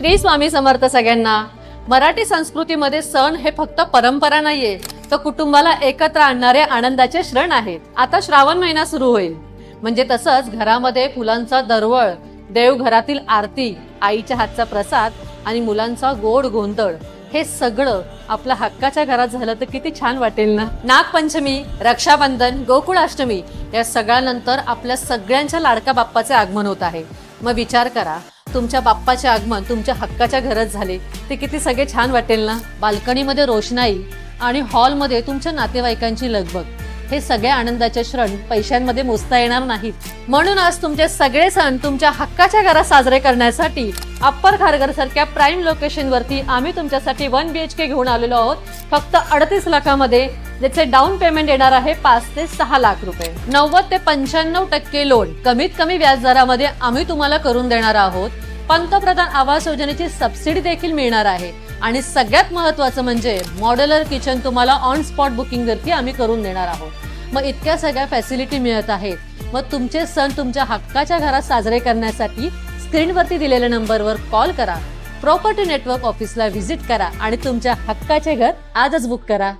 श्री स्वामी समर्थ सगळ्यांना। मराठी संस्कृतीमध्ये सण हे फक्त परंपरा नाहीये, तर कुटुंबाला एकत्र आणणारे आनंदाचे क्षण आहेत। आता श्रावण महिना सुरू होईल, म्हणजे तसंच घरामध्ये फुलांचा दरवळ, देवघरातील आरती, आईच्या हातचा प्रसाद आणि मुलांचा गोड गोंधळ हे सगळं आपल्या हक्काच्या घरात झालं तर किती छान वाटेल ना। नागपंचमी, रक्षाबंधन, गोकुळाष्टमी या सगळ्यानंतर आपल्या सगळ्यांच्या लाडका बाप्पाचे आगमन होत आहे। मग विचार करा, तुमच्या बाप्पाचे आगमन तुमच्या हक्काच्या घरात झाले ते किती सगळे छान वाटेल ना। बाल्कनीमध्ये रोषणाई आणि हॉलमध्ये तुमच्या नातेवाईकांची लगबग, हे सगळे आनंदाचे क्षण पैशांमध्ये मोजता येणार नाहीत। म्हणून आज तुमचे सगळे सण तुमच्या हक्काच्या घरात साजरे करण्यासाठी अप्पर खारघर सारख्या प्राईम लोकेशन वरती आम्ही तुमच्यासाठी 1 BHK घेऊन आलेलो आहोत, फक्त 38 लाखामध्ये, ज्याचे डाऊन पेमेंट येणार आहे 5 ते 6 लाख रुपये। 90 ते 95% लोन कमीत कमी व्याजदरामध्ये आम्ही तुम्हाला करून देणार आहोत। पंतप्रधान आवास योजनेची सबसिडी देखील मिळणार आहे आणि सगळ्यात महत्त्वाचं म्हणजे मॉड्युलर किचन तुम्हाला ऑन स्पॉट बुकिंग वरती आम्ही करून देणार आहोत। मग इतक्या सगळ्या फॅसिलिटी मिळत आहेत, मग तुमचे सण तुमच्या हक्काच्या घरात साजरे करण्यासाठी स्क्रीनवरती दिलेल्या नंबरवर कॉल करा, प्रॉपर्टी नेटवर्क ऑफिसला व्हिजिट करा आणि तुमच्या हक्काचे घर आजच बुक करा।